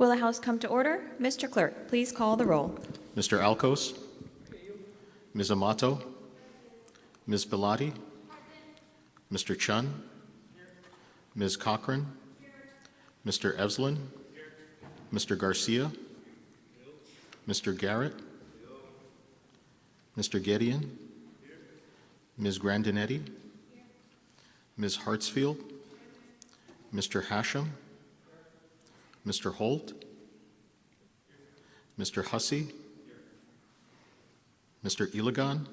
Will the House come to order? Mr. Clerk, please call the roll. Mr. Alcos, Ms. Amato, Ms. Bellotti, Mr. Chun, Ms. Cochran, Mr. Evslin, Mr. Garcia, Mr. Garrett, Mr. Gideon, Ms. Grandinetti, Ms. Hartsfield, Mr. Hashem, Mr. Holt, Mr. Hussey, Mr. Iligan,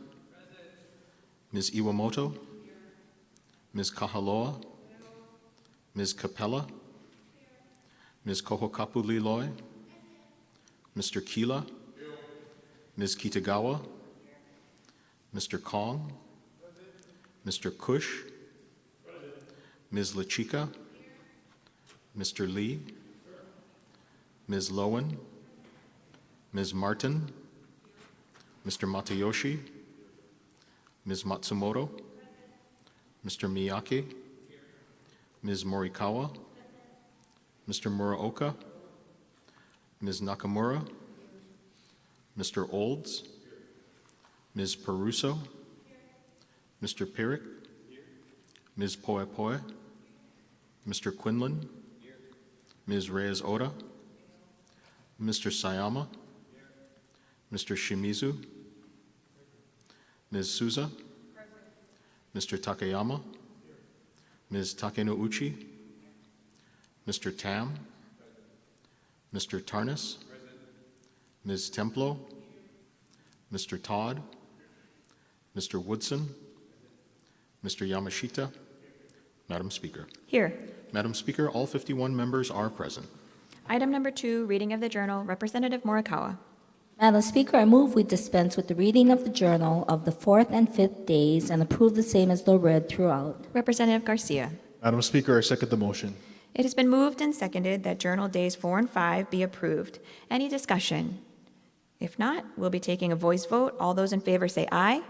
Ms. Iwamoto, Ms. Kahaloa, Ms. Capella, Ms. Kohokapu-Liloy, Mr. Kila, Ms. Kitagawa, Mr. Kong, Mr. Kush, Ms. Lachika, Mr. Lee, Ms. Lowen, Ms. Martin, Mr. Matayoshi, Ms. Matsumoto, Mr. Miyake, Ms. Morikawa, Mr. Muraoka, Ms. Nakamura, Mr. Olds, Ms. Peruso, Mr. Pirik, Ms. Poe Poe, Mr. Quinlan, Ms. Reyes Oda, Mr. Sayama, Mr. Shimizu, Ms. Souza, Mr. Takayama, Ms. Takenouchi, Mr. Tam, Mr. Tarnas, Ms. Templo, Mr. Todd, Mr. Woodson, Mr. Yamashita. Madam Speaker. Here. Madam Speaker, all 51 members are present. Item number 2, reading of the journal. Representative Morikawa. Madam Speaker, I move we dispense with the reading of the journal of the 4th and 5th days and approve the same as though read throughout. Representative Garcia. Madam Speaker, I second the motion. It has been moved and seconded that journal days 4 and 5 be approved. Any discussion? If not, we'll be taking a voice vote. All those in favor say aye.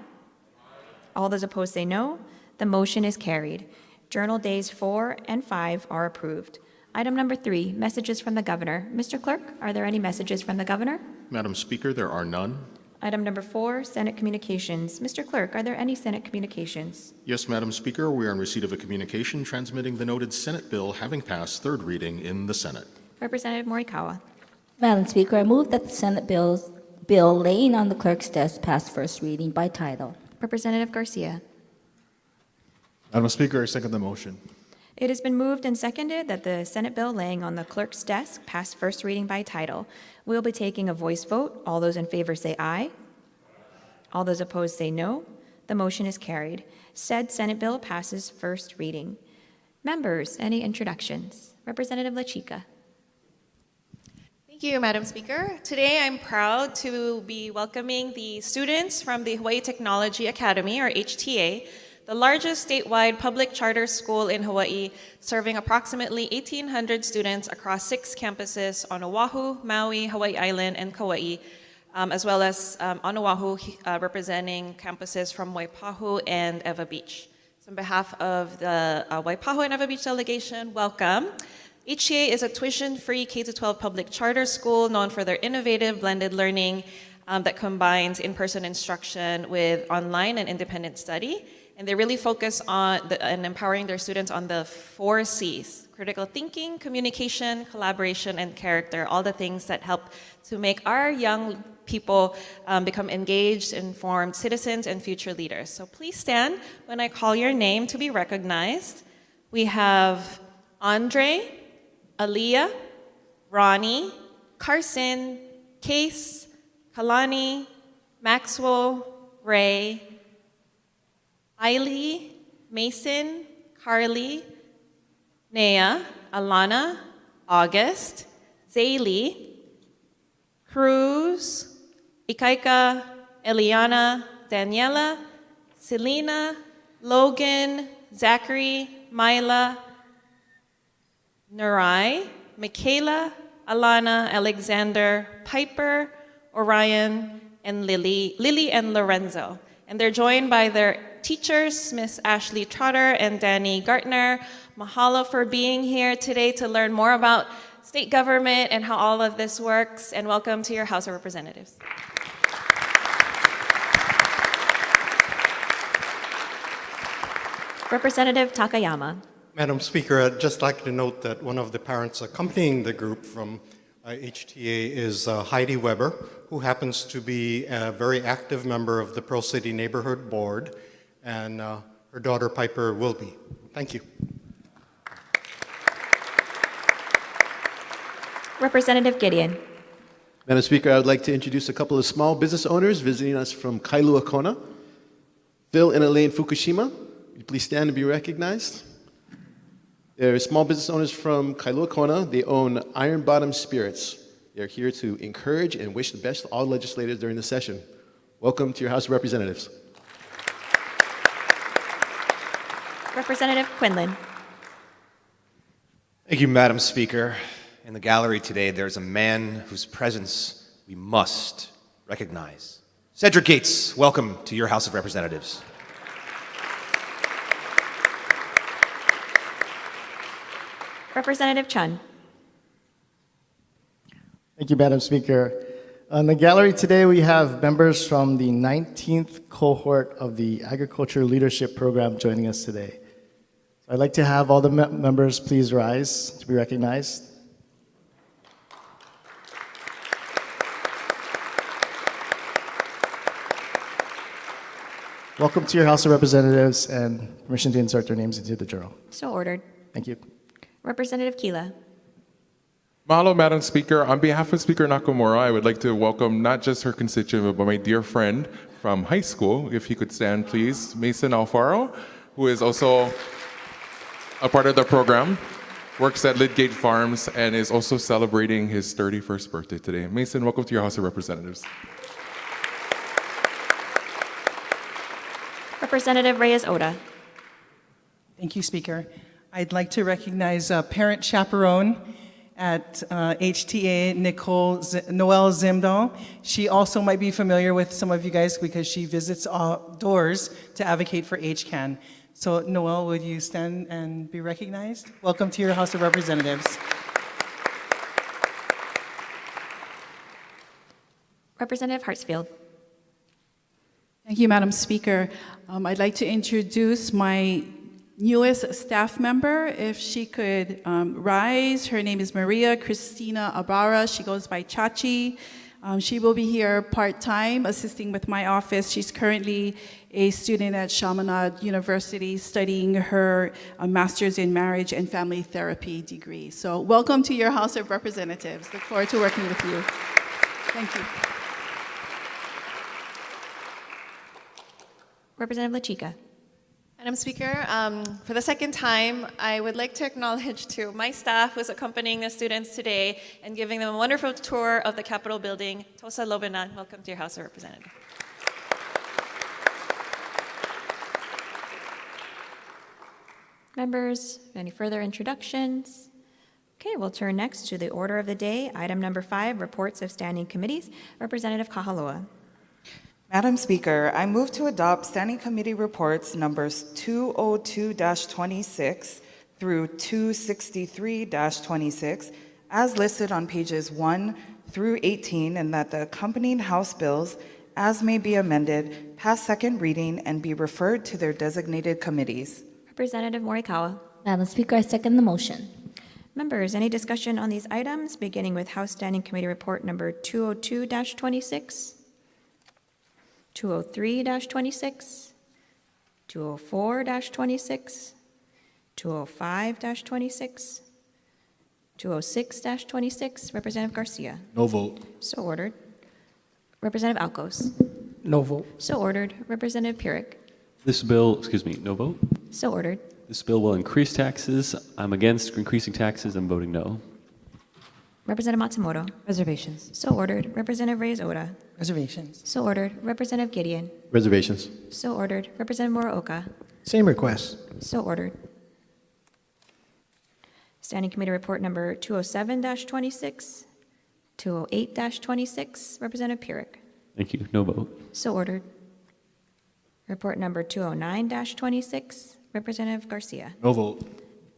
All those opposed say no. The motion is carried. Journal days 4 and 5 are approved. Item number 3, messages from the governor. Mr. Clerk, are there any messages from the governor? Madam Speaker, there are none. Item number 4, Senate communications. Mr. Clerk, are there any Senate communications? Yes, Madam Speaker, we are in receipt of a communication transmitting the noted Senate bill having passed third reading in the Senate. Representative Morikawa. Madam Speaker, I move that the Senate bill laying on the clerk's desk pass first reading by title. Representative Garcia. Madam Speaker, I second the motion. It has been moved and seconded that the Senate bill laying on the clerk's desk pass first reading by title. We'll be taking a voice vote. All those in favor say aye. All those opposed say no. The motion is carried. Said Senate bill passes first reading. Members, any introductions? Representative Lachika. Thank you, Madam Speaker. Today I'm proud to be welcoming the students from the Hawaii Technology Academy, or HTA, the largest statewide public charter school in Hawaii, serving approximately 1,800 students across 6 campuses on Oahu, Maui, Hawaii Island, and Kauai, as well as on Oahu, representing campuses from Waipahu and Eva Beach. So on behalf of the Waipahu and Eva Beach delegation, welcome. HTA is a tuition-free K-12 public charter school known for their innovative blended learning that combines in-person instruction with online and independent study. And they really focus on empowering their students on the 4 C's: critical thinking, communication, collaboration, and character, all the things that help to make our young people become engaged, informed citizens and future leaders. So please stand when I call your name to be recognized. We have Andre, Aaliyah, Ronnie, Carson, Case, Kalani, Maxwell, Ray, Ailey, Mason, Carly, Nea, Alana, August, Zaylee, Cruz, Ikaika, Eliana, Daniela, Selena, Logan, Zachary, Mila, Nurai, Michaela, Alana, Alexander, Piper, Orion, and Lily and Lorenzo. And they're joined by their teachers, Miss Ashley Trotter and Danny Gartner. Mahalo for being here today to learn more about state government and how all of this works, and welcome to your House of Representatives. Representative Takayama. Madam Speaker, I'd just like to note that one of the parents accompanying the group from HTA is Heidi Weber, who happens to be a very active member of the Pearl City Neighborhood Board, and her daughter Piper will be. Thank you. Representative Gideon. Madam Speaker, I would like to introduce a couple of small business owners visiting us from Kailua Kona. Phil and Elaine Fukushima, will you please stand and be recognized? They're small business owners from Kailua Kona. They own Iron Bottom Spirits. They're here to encourage and wish the best to all legislators during the session. Welcome to your House of Representatives. Representative Quinlan. Thank you, Madam Speaker. In the gallery today, there's a man whose presence we must recognize. Cedric Gates, welcome to your House of Representatives. Representative Chun. Thank you, Madam Speaker. In the gallery today, we have members from the 19th cohort of the Agriculture Leadership Program joining us today. So I'd like to have all the members please rise to be recognized. Welcome to your House of Representatives, and permission to insert their names into the journal. So ordered. Thank you. Representative Kila. Mahalo, Madam Speaker. On behalf of Speaker Nakamura, I would like to welcome not just her constituent, but my dear friend from high school, if he could stand, please, Mason Alfaro, who is also a part of the program, works at Lidgate Farms, and is also celebrating his 31st birthday today. Mason, welcome to your House of Representatives. Representative Reyes Oda. Thank you, Speaker. I'd like to recognize parent chaperone at HTA, Noelle Zimdahl. She also might be familiar with some of you guys because she visits doors to advocate for HCAN. So Noelle, would you stand and be recognized? Welcome to your House of Representatives. Representative Hartsfield. Thank you, Madam Speaker. I'd like to introduce my newest staff member. If she could rise. Her name is Maria Cristina Ibarra. She goes by Chachi. She will be here part-time, assisting with my office. She's currently a student at Chaminade University studying her master's in marriage and family therapy degree. So welcome to your House of Representatives. Look forward to working with you. Thank you. Representative LaChica. Madam Speaker, for the second time, I would like to acknowledge to my staff who's accompanying the students today and giving them a wonderful tour of the Capitol building. Tosa Lobenan, welcome to your House of Representatives. Members, any further introductions? Okay, we'll turn next to the order of the day. Item number 5, reports of standing committees. Representative Kahaloa. Madam Speaker, I move to adopt Standing Committee Reports numbers 202-26 through 263-26 as listed on pages 1 through 18, and that the accompanying House bills, as may be amended, pass second reading and be referred to their designated committees. Representative Morikawa. Madam Speaker, I second the motion. Members, any discussion on these items, beginning with House Standing Committee Report number 202-26? 203-26, 204-26, 205-26, 206-26. Representative Garcia. No vote. So ordered. Representative Alcos. No vote. So ordered. Representative Purick. This bill, no vote. So ordered. This bill will increase taxes. I'm against increasing taxes. I'm voting no. Representative Matsumoto. Reservations. So ordered. Representative Reyes Oda. Reservations. So ordered. Representative Gideon. Reservations. So ordered. Representative Muraoka. Same request. So ordered. Standing Committee Report number 207-26, 208-26. Representative Purick. Thank you. No vote. So ordered. Report number 209-26. Representative Garcia. No vote.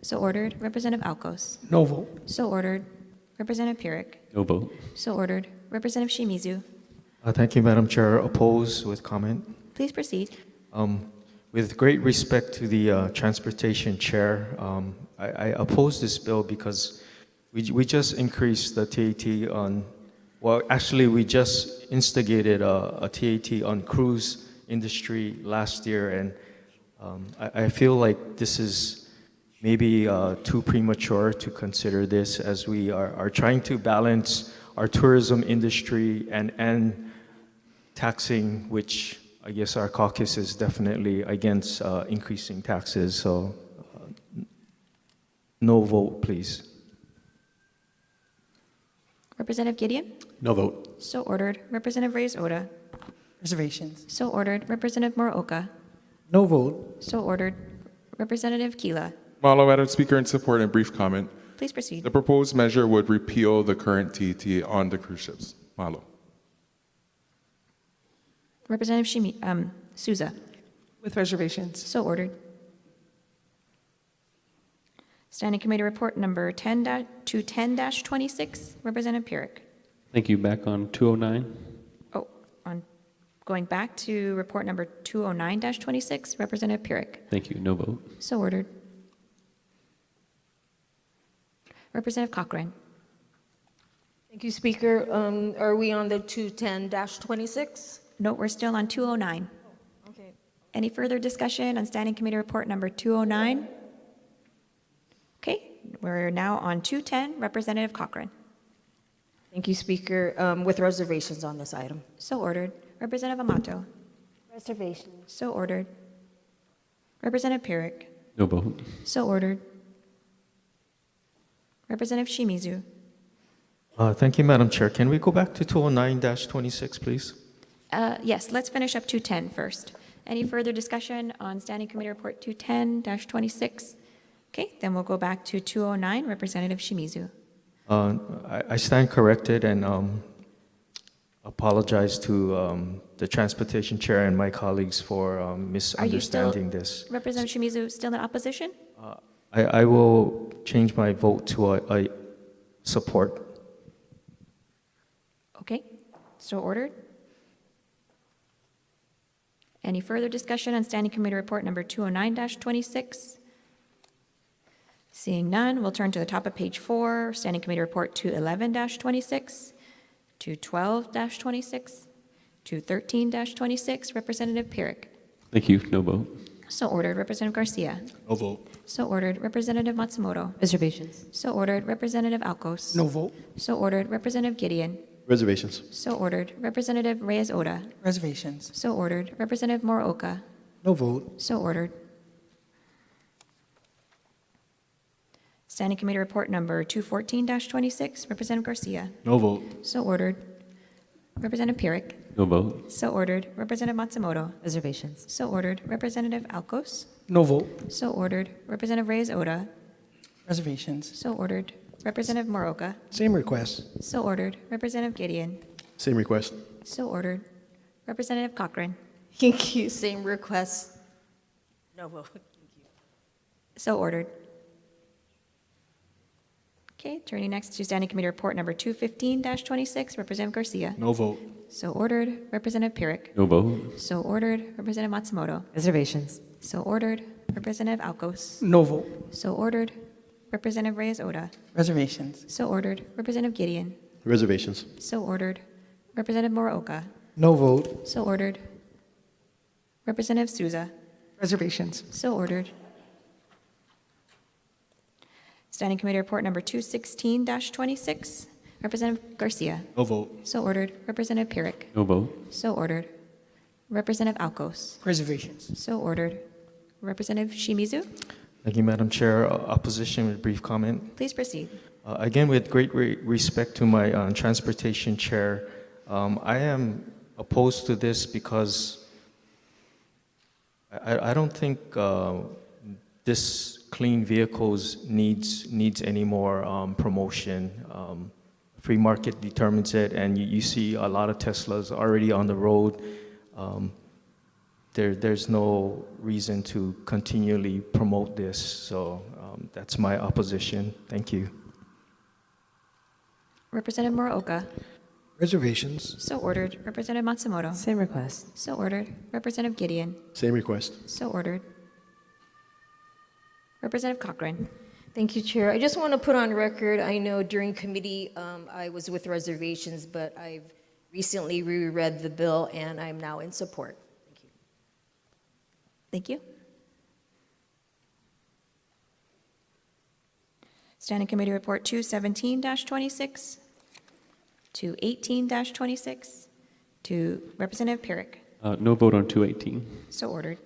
So ordered. Representative Alcos. No vote. So ordered. Representative Pyrick. No vote. So ordered. Representative Shimizu. Thank you, Madam Chair. Oppose with comment. Please proceed. With great respect to the Transportation Chair, I oppose this bill because we just increased the TAT on, well, actually, we just instigated a TAT on cruise industry last year, and I feel like this is maybe too premature to consider this, as we are trying to balance our tourism industry and taxing, which I guess our caucus is definitely against increasing taxes. So no vote, please. Representative Gideon. No vote. So ordered. Representative Reyes-Oda. Reservations. So ordered. Representative Muraoka. No vote. So ordered. Representative Keela. Malo, Madam Speaker, in support and brief comment. Please proceed. The proposed measure would repeal the current TT on the cruise ships. Malo. Representative Souza. With reservations. So ordered. Standing Committee Report number 210-26, Representative Pyrick. Thank you. Back on 209. Oh, going back to report number 209-26, Representative Pyrick. Thank you. No vote. So ordered. Representative Cochran. Thank you, Speaker. Are we on the 210-26? No, we're still on 209. Okay. Any further discussion on Standing Committee Report number 209? Okay, we're now on 210, Representative Cochran. Thank you, Speaker. With reservations on this item. So ordered. Representative Amato. Reservations. So ordered. Representative Pyrick. No vote. So ordered. Representative Shimizu. Thank you, Madam Chair. Can we go back to 209-26, please? Yes, let's finish up 210 first. Any further discussion on Standing Committee Report 210-26? Okay, then we'll go back to 209, Representative Shimizu. I stand corrected and apologize to the Transportation Chair and my colleagues for misunderstanding this. Representative Shimizu, still in opposition? I will change my vote to a support. Okay, so ordered. Any further discussion on Standing Committee Report number 209-26? Seeing none, we'll turn to the top of page 4, Standing Committee Report 211-26, 212-26, 213-26, Representative Pyrick. Thank you. No vote. So ordered. Representative Garcia. No vote. So ordered. Representative Matsumoto. Reservations. So ordered. Representative Alcos. No vote. So ordered. Representative Gideon. Reservations. So ordered. Representative Reyes-Oda. Reservations. So ordered. Representative Muraoka. No vote. So ordered. Standing Committee Report number 214-26, Representative Garcia. No vote. So ordered. Representative Pyrick. No vote. So ordered. Representative Matsumoto. Reservations. So ordered. Representative Alcos. No vote. So ordered. Representative Reyes-Oda. Reservations. So ordered. Representative Muraoka. Same request. So ordered. Representative Gideon. Same request. So ordered. Representative Cochran. Thank you. Same request. No vote. Thank you. So ordered. Okay, turning next to Standing Committee Report number 215-26, Representative Garcia. No vote. So ordered. Representative Pyrick. No vote. So ordered. Representative Matsumoto. Reservations. So ordered. Representative Alcos. No vote. So ordered. Representative Reyes-Oda. Reservations. So ordered. Representative Gideon. Reservations. So ordered. Representative Muraoka. No vote. So ordered. Representative Souza. Reservations. So ordered. Standing Committee Report number 216-26, Representative Garcia. No vote. So ordered. Representative Pyrick. No vote. So ordered. Representative Alcos. Reservations. So ordered. Representative Shimizu. Thank you, Madam Chair. Opposition with brief comment. Please proceed. Again, with great respect to my Transportation Chair, I am opposed to this because I don't think this clean vehicles needs any more promotion. Free market determines it, and you see a lot of Teslas already on the road. There's no reason to continually promote this, so that's my opposition. Thank you. Representative Muraoka. Reservations. So ordered. Representative Matsumoto. Same request. So ordered. Representative Gideon. Same request. So ordered. Representative Cochran. Thank you, Chair. I just want to put on record, I know during committee I was with reservations, but I've recently reread the bill and I'm now in support. Thank you. Thank you. Standing Committee Report 217-26, 218-26, to Representative Pyrick. No vote on 218. So ordered.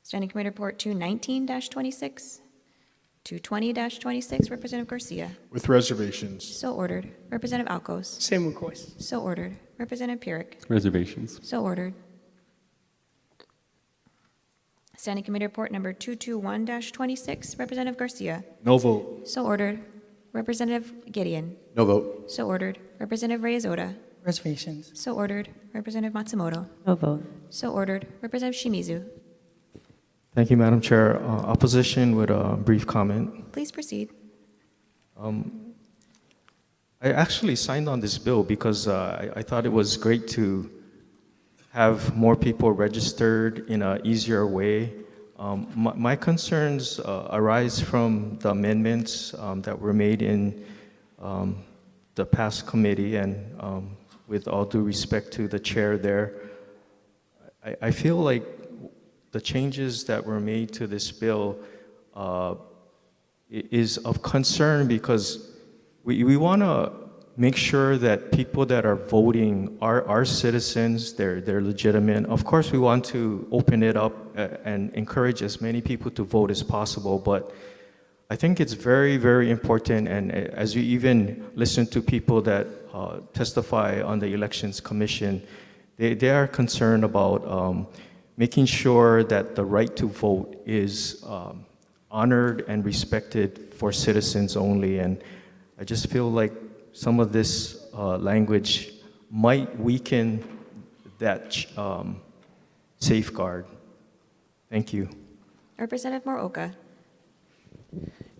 Standing Committee Report 219-26, 220-26, Representative Garcia. With reservations. So ordered. Representative Alcos. Same request. So ordered. Representative Pyrick. Reservations. So ordered. Standing Committee Report number 221-26, Representative Garcia. No vote. So ordered. Representative Gideon. No vote. So ordered. Representative Reyes-Oda. Reservations. So ordered. Representative Matsumoto. No vote. So ordered. Representative Shimizu. Thank you, Madam Chair. Opposition with a brief comment. Please proceed. I actually signed on this bill because I thought it was great to have more people registered in an easier way. My concerns arise from the amendments that were made in the past committee, and with all due respect to the chair there, I feel like the changes that were made to this bill is of concern because we want to make sure that people that are voting are citizens, they're legitimate. Of course, we want to open it up and encourage as many people to vote as possible, but I think it's very, very important, and as you even listen to people that testify on the Elections Commission, they are concerned about making sure that the right to vote is honored and respected for citizens only, and I just feel like some of this language might weaken that safeguard. Thank you. Representative Muraoka.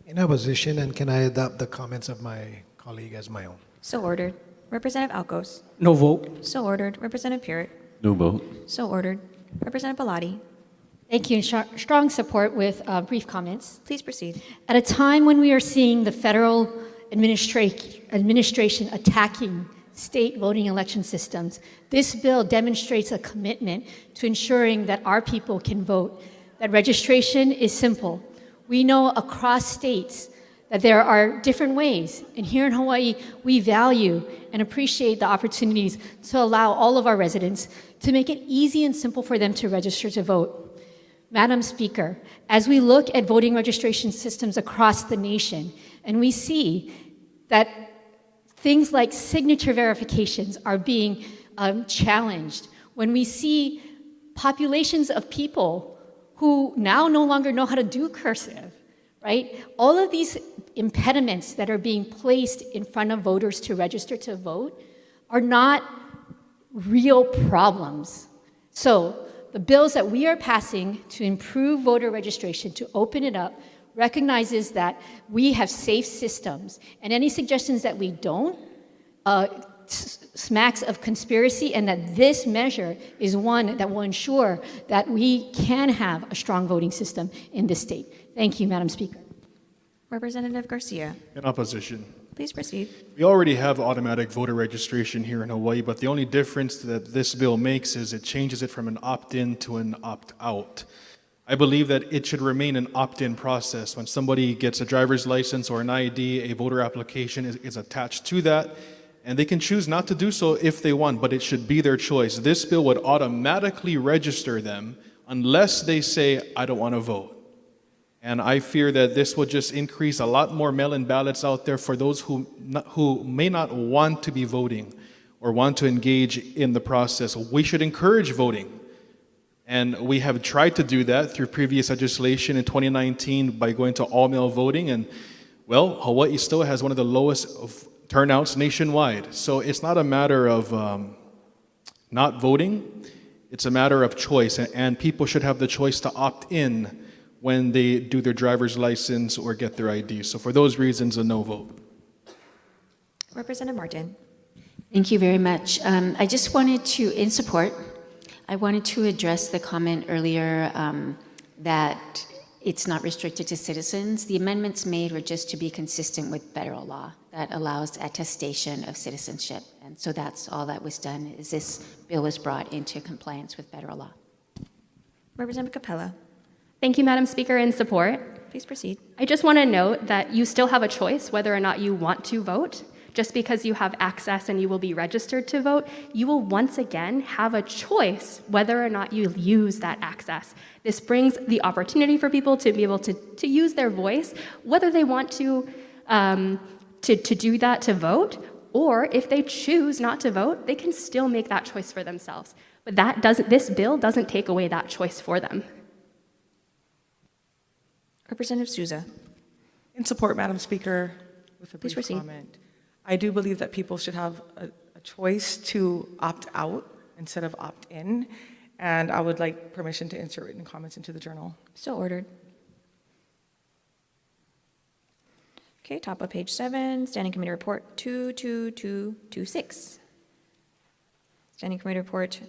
In opposition, and can I adopt the comments of my colleague as my own? So ordered. Representative Alcos. No vote. So ordered. Representative Pyrick. No vote. So ordered. Representative Bellotti. Thank you. Strong support with brief comments. Please proceed. At a time when we are seeing the federal administration attacking state voting election systems, this bill demonstrates a commitment to ensuring that our people can vote, that registration is simple. We know across states that there are different ways, and here in Hawaii, we value and appreciate the opportunities to allow all of our residents to make it easy and simple for them to register to vote. Madam Speaker, as we look at voting registration systems across the nation, and we see that things like signature verifications are being challenged, when we see populations of people who now no longer know how to do cursive, right? All of these impediments that are being placed in front of voters to register to vote are not real problems. So the bills that we are passing to improve voter registration, to open it up, recognizes that we have safe systems, and any suggestions that we don't smacks of conspiracy, and that this measure is one that will ensure that we can have a strong voting system in this state. Thank you, Madam Speaker. Representative Garcia. In opposition. Please proceed. We already have automatic voter registration here in Hawaii, but the only difference that this bill makes is it changes it from an opt-in to an opt-out. I believe that it should remain an opt-in process. When somebody gets a driver's license or an ID, a voter application is attached to that, and they can choose not to do so if they want, but it should be their choice. This bill would automatically register them unless they say, I don't want to vote. And I fear that this would just increase a lot more mail-in ballots out there for those who may not want to be voting or want to engage in the process. We should encourage voting. And we have tried to do that through previous legislation in 2019 by going to all-mail voting. And, well, Hawaii still has one of the lowest turnouts nationwide. So it's not a matter of not voting. It's a matter of choice. And people should have the choice to opt in when they do their driver's license or get their ID. So for those reasons, a no vote. Representative Martin. Thank you very much. I just wanted to, in support, I wanted to address the comment earlier that it's not restricted to citizens. The amendments made were just to be consistent with federal law that allows attestation of citizenship. And so that's all that was done, is this bill was brought into compliance with federal law. Representative Capella. Thank you, Madam Speaker, in support. Please proceed. I just want to note that you still have a choice whether or not you want to vote. Just because you have access and you will be registered to vote, you will once again have a choice whether or not you use that access. This brings the opportunity for people to be able to use their voice, whether they want to do that to vote, or if they choose not to vote, they can still make that choice for themselves. But this bill doesn't take away that choice for them. Representative Souza. In support, Madam Speaker, with a Please brief proceed. comment. I do believe that people should have a choice to opt out instead of opt in, and I would like permission to insert written comments into the journal. So ordered. Okay, top of page 7, Standing Committee Report 22226. Standing Committee Report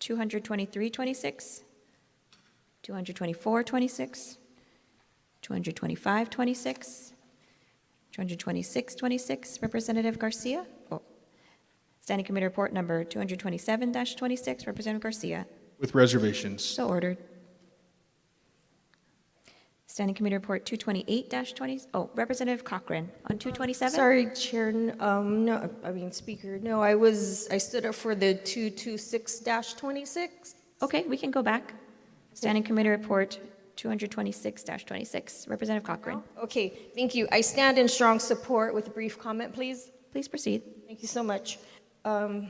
22326, 22426, 22526, 22626, Representative Garcia. Oh. Standing Committee Report number 227-26, Representative Garcia. With reservations. So ordered. Standing Committee Report 228-20, oh, Representative Cochran on 227. Sorry, Chair, Speaker, no, I stood up for the 226-26. Okay, we can go back. Standing Committee Report 226-26, Representative Cochran. Okay, thank you. I stand in strong support with a brief comment, please. Please proceed. Thank you so much. So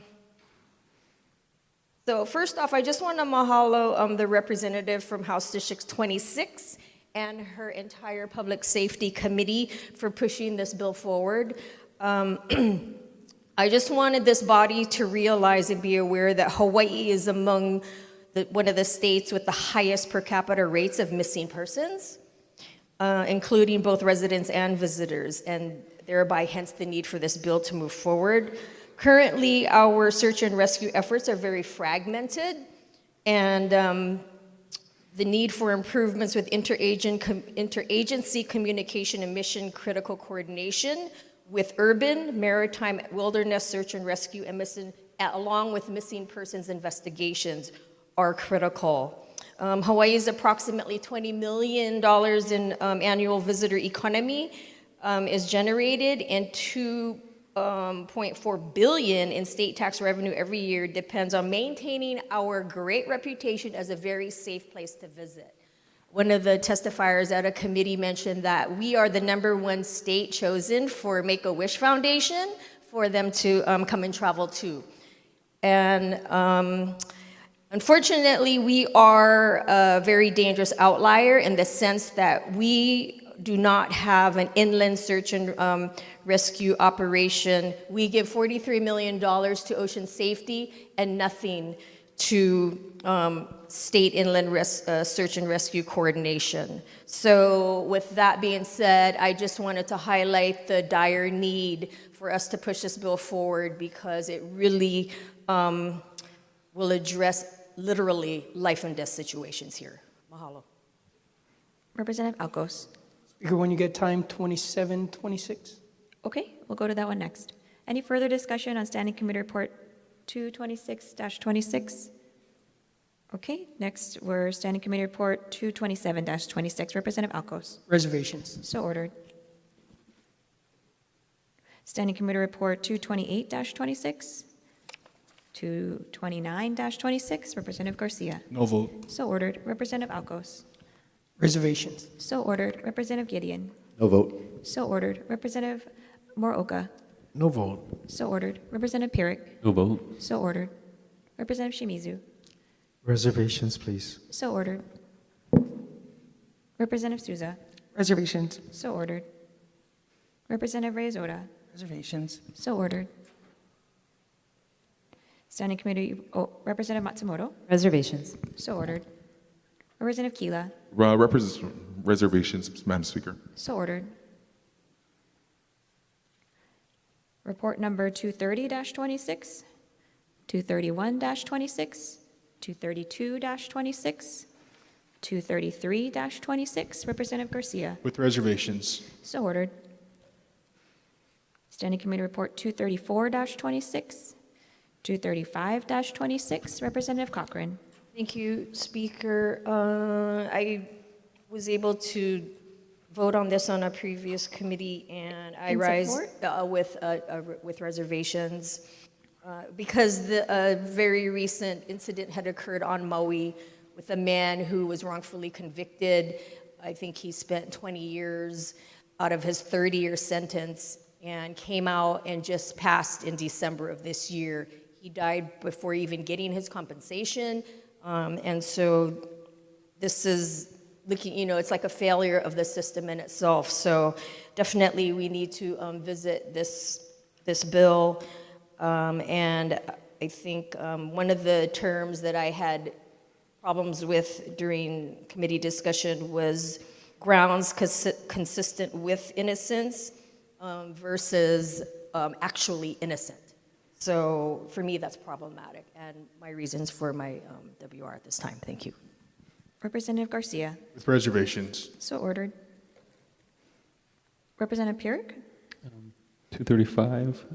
first off, I just want to mahalo the representative from House District 26 and her entire Public Safety Committee for pushing this bill forward. I just wanted this body to realize and be aware that Hawaii is among one of the states with the highest per capita rates of missing persons, including both residents and visitors, and thereby hence the need for this bill to move forward. Currently, our search and rescue efforts are very fragmented, and the need for improvements with interagency communication and mission critical coordination with urban, maritime, wilderness search and rescue, and along with missing persons investigations are critical. Hawaii is approximately $20 million in annual visitor economy is generated, and $2.4 billion in state tax revenue every year depends on maintaining our great reputation as a very safe place to visit. One of the testifiers at a committee mentioned that we are the #1 state chosen for Make-A-Wish Foundation for them to come and travel to. And unfortunately, we are a very dangerous outlier in the sense that we do not have an inland search and rescue operation. We give $43 million to ocean safety and nothing to state inland search and rescue coordination. So with that being said, I just wanted to highlight the dire need for us to push this bill forward because it really will address literally life and death situations here. Mahalo. Representative Alcos. Speaker, when you get time, 2726. Okay, we'll go to that one next. Any further discussion on Standing Committee Report 226-26? Okay, next we're Standing Committee Report 227-26. Representative Alcos. Reservations. So ordered. Standing Committee Report 228-26. 229-26. Representative Garcia. No vote. So ordered. Representative Alcos. Reservations. So ordered. Representative Gideon. No vote. So ordered. Representative Moroka. No vote. So ordered. Representative Pierrick. No vote. So ordered. Representative Shimizu. Reservations, please. So ordered. Representative Souza. Reservations. So ordered. Representative Reyes-Oda. Reservations. So ordered. Standing Committee, Representative Matsumoto. Reservations. So ordered. Representative Keela. Reservations, Madam Speaker. So ordered. Report number 230-26, 231-26, 232-26, 233-26. Representative Garcia. With reservations. So ordered. Standing Committee Report 234-26, 235-26. Representative Cochran. Thank you, Speaker. I was able to vote on this on a previous committee, and I In rise support? with reservations because the very recent incident had occurred on Maui with a man who was wrongfully convicted. I think he spent 20 years out of his 30-year sentence and came out and just passed in December of this year. He died before even getting his compensation, and so this is looking, it's like a failure of the system in itself. So definitely we need to visit this bill. And I think one of the terms that I had problems with during committee discussion was grounds consistent with innocence versus actually innocent. So for me, that's problematic. And my reasons for my WR at this time. Thank you. Representative Garcia. With reservations. So ordered. Representative Pierik. 235,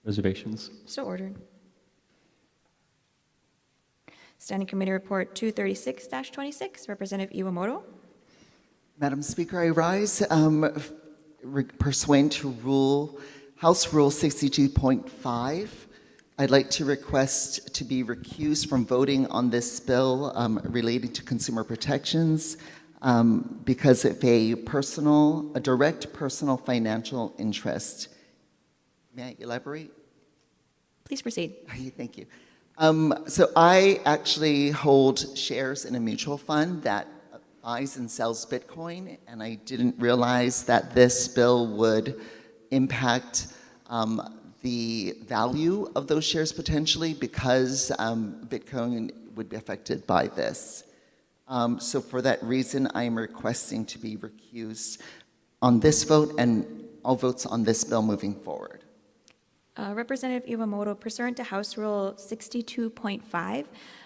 reservations. So ordered. Standing Committee Report 236-26. Representative Iwamoto. Madam Speaker, I rise pursuant to House Rule 62.5. I'd like to request to be recused from voting on this bill relating to consumer protections because of a direct personal financial interest. May I elaborate? Please proceed. Thank you. So I actually hold shares in a mutual fund that buys and sells Bitcoin, and I didn't realize that this bill would impact the value of those shares potentially because Bitcoin would be affected by this. So for that reason, I am requesting to be recused on this vote and all votes on this bill moving forward. Representative Iwamoto, pursuant to House Rule 62.5,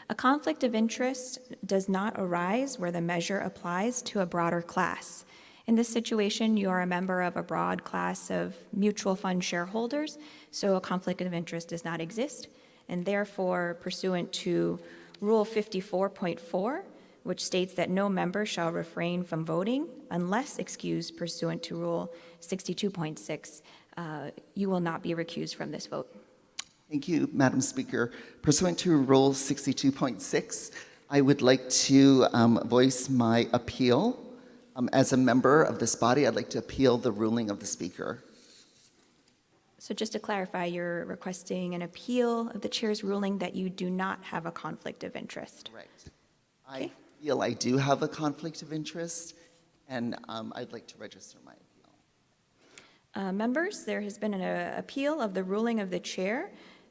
a conflict of interest does not arise where the measure applies to a broader class. In this situation, you are a member of a broad class of mutual fund shareholders, so a conflict of interest does not exist, and therefore, pursuant to Rule 54.4, which states that no member shall refrain from voting unless excused pursuant to Rule 62.6, you will not be recused from this vote. Thank you, Madam Speaker. Pursuant to Rule 62.6, I would like to voice my appeal. As a member of this body, I'd like to appeal the ruling of the Speaker. So just to clarify, you're requesting an appeal of the chair's ruling that you do not have a conflict of interest. Right. I feel I do have a conflict of interest, and I'd like to register my appeal. Members, there has been an appeal of the ruling of the chair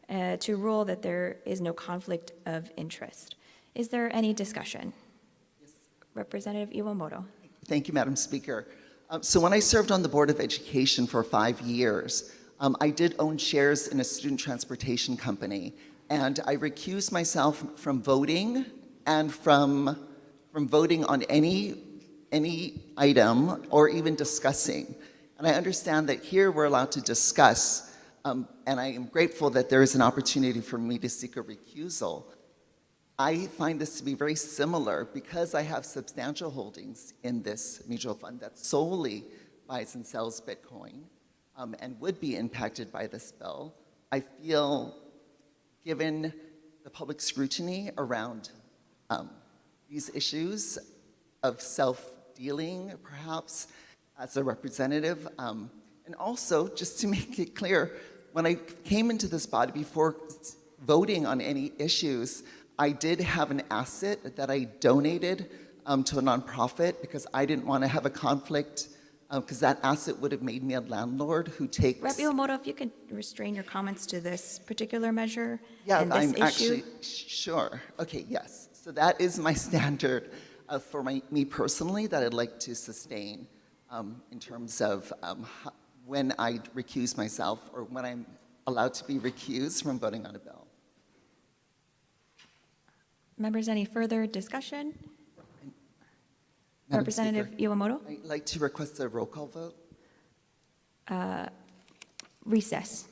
to rule that there is no conflict of interest. Is there any discussion? Yes. Representative Iwamoto. Thank you, Madam Speaker. So when I served on the Board of Education for 5 years, I did own shares in a student transportation company, and I recused myself from voting and from voting on any item or even discussing. And I understand that here we're allowed to discuss, and I am grateful that there is an opportunity for me to seek a recusal. I find this to be very similar because I have substantial holdings in this mutual fund that solely buys and sells Bitcoin and would be impacted by this bill. I feel, given the public scrutiny around these issues of self-dealing, perhaps, as a representative, and also, just to make it clear, when I came into this body before voting on any issues, I did have an asset that I donated to a nonprofit because I didn't want to have a conflict because that asset would have made me a landlord who takes... Rep. Iwamoto, if you could restrain your comments to this particular measure Yeah, and this I'm issue. actually... Sure. Okay, yes. So that is my standard. me personally that I'd like to sustain in terms of when I recuse myself or when I'm allowed to be recused from voting on a bill. Members, any further discussion? Madam Representative Speaker, Iwamoto? I'd like to request a roll call vote. Recess.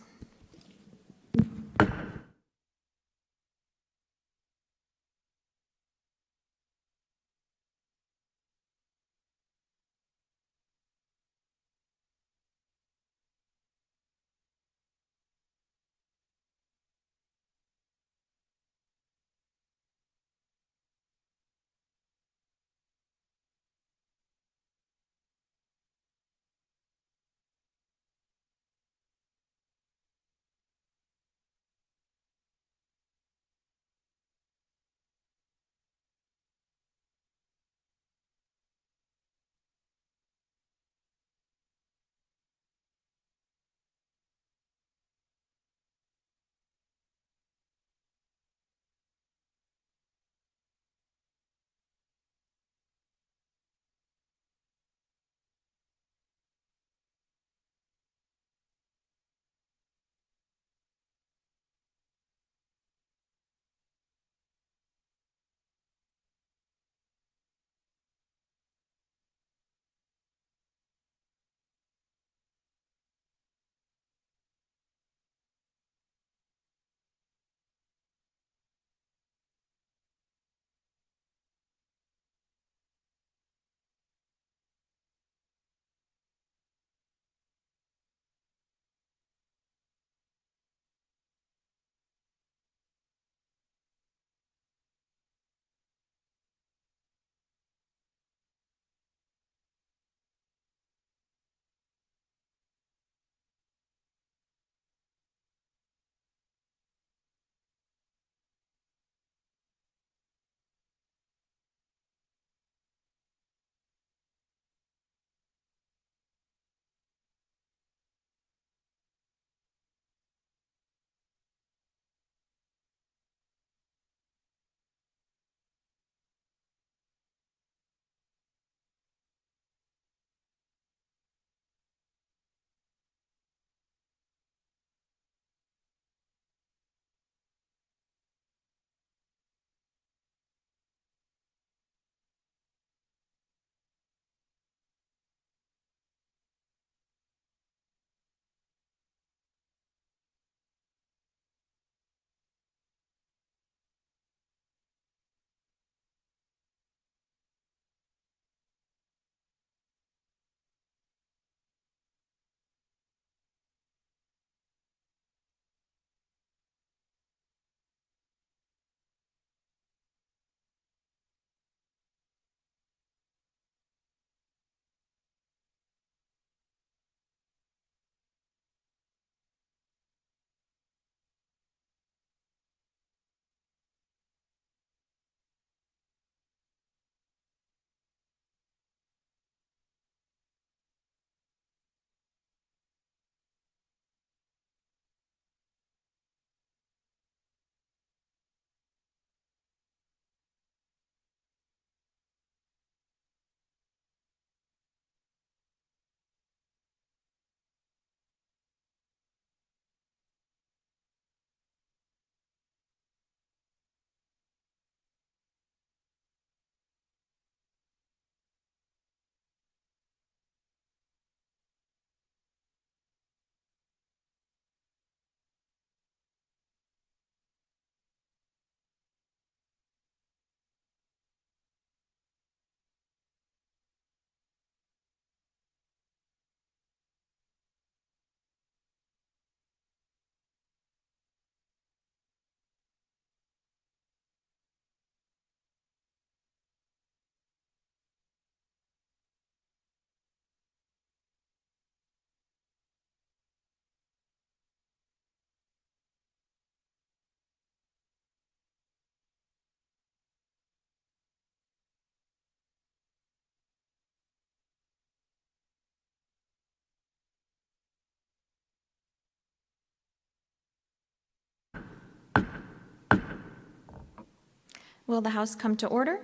Will the House come to order?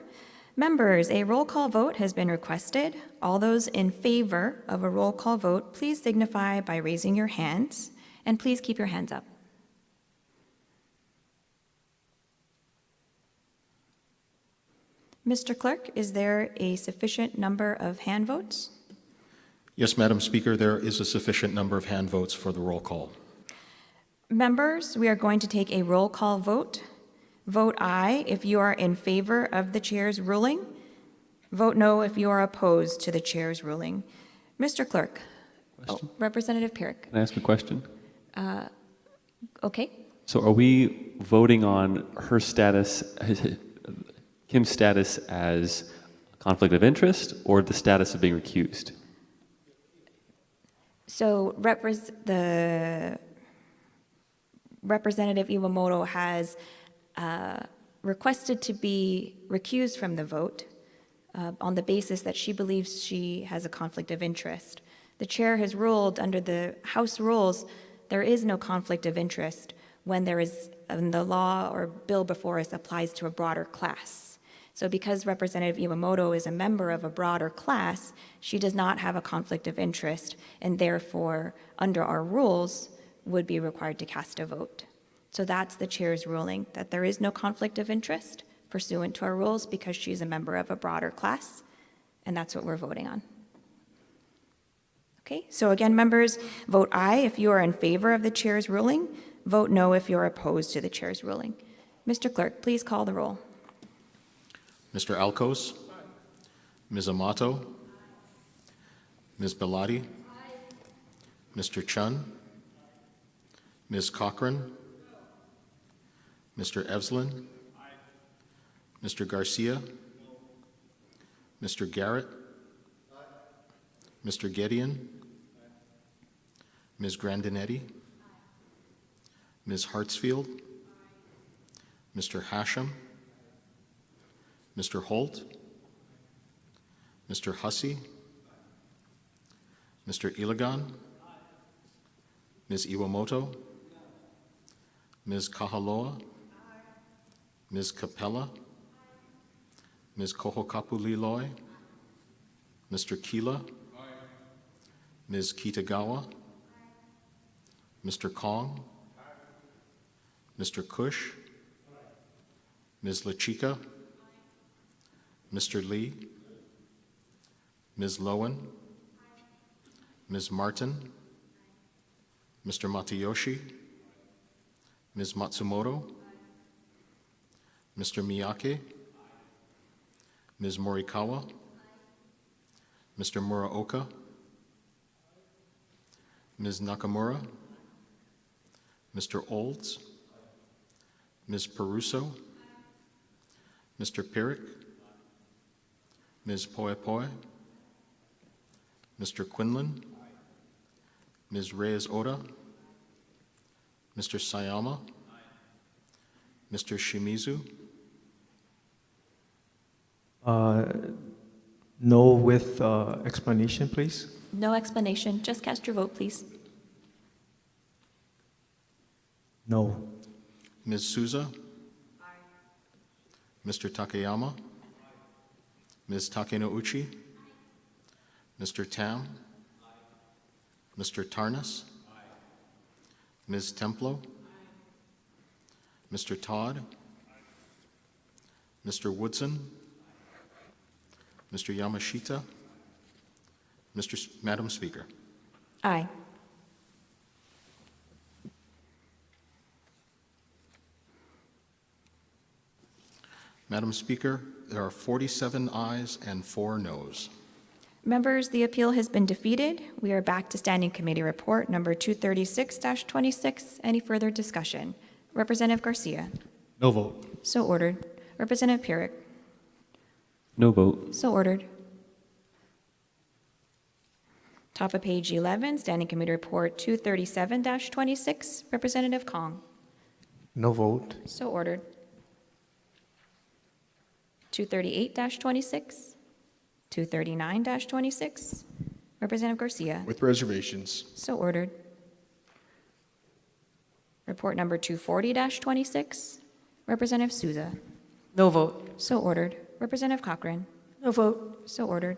Members, a roll call vote has been requested. All those in favor of a roll call vote, please signify by raising your hands, and please keep your hands up. Mr. Clerk, is there a sufficient number of hand votes? Yes, Madam Speaker, there is a sufficient number of hand votes for the roll call. Members, we are going to take a roll call vote. Vote aye if you are in favor of the chair's ruling. Vote no if you are opposed to the chair's ruling. Mr. Clerk. Question? Representative Pirrick. Can I ask a question? Okay. So are we voting on her status, Kim's status as conflict of interest or the status of being recused? So the Representative Iwamoto has requested to be recused from the vote on the basis that she believes she has a conflict of interest. The chair has ruled under the House rules there is no conflict of interest when there is the law or bill before us applies to a broader class. So because Representative Iwamoto is a member of a broader class, she does not have a conflict of interest and therefore, under our rules, would be required to cast a vote. So that's the chair's ruling, that there is no conflict of interest pursuant to our rules because she's a member of a broader class, and that's what we're voting on. Okay, so again, members, vote aye if you are in favor of the chair's ruling. Vote no if you're opposed to the chair's ruling. Mr. Clerk, please call the roll. Mr. Alcos? Ms. Amato? Ms. Bellotti? Mr. Chun? Ms. Cochran? Mr. Evslin? Mr. Garcia? Mr. Garrett? Mr. Gedeon? Ms. Grandinetti? Ms. Hartsfield? Mr. Hashem? Mr. Holt? Mr. Hussey? Mr. Iligan? Ms. Iwamoto? Ms. Kahaloa? Ms. Capella? Ms. Kohokapuliloi? Mr. Kila? Ms. Kitagawa? Mr. Kong? Mr. Cush? Ms. Lachika? Mr. Lee? Ms. Lowen? Ms. Martin? Mr. Matayoshi? Ms. Matsumoto? Mr. Miyake? Ms. Morikawa? Mr. Muraoka? Ms. Nakamura? Mr. Olds? Ms. Peruso? Mr. Pirrick? Ms. Poe, Mr. Quinlan? Ms. Reyes Oda? Mr. Sayama? Mr. Shimizu? No with explanation, please. No explanation, just cast your vote, please. No. Ms. Souza? Mr. Takayama? Ms. Takenouchi? Mr. Tam? Mr. Tarnas? Ms. Templo? Mr. Todd? Mr. Woodson? Mr. Yamashita? Madam Speaker. Aye. Madam Speaker, there are 47 ayes and 4 noes. Members, the appeal has been defeated. We are back to Standing Committee Report number 236-26. Any further discussion? Representative Garcia. No vote. So ordered. Representative Pirrick. No vote. So ordered. Top of page 11, Standing Committee Report 237-26. Representative Kong. No vote. So ordered. 238-26. 239-26. Representative Garcia. With reservations. So ordered. Report number 240-26. Representative Souza. No vote. So ordered. Representative Cochran. No vote. So ordered.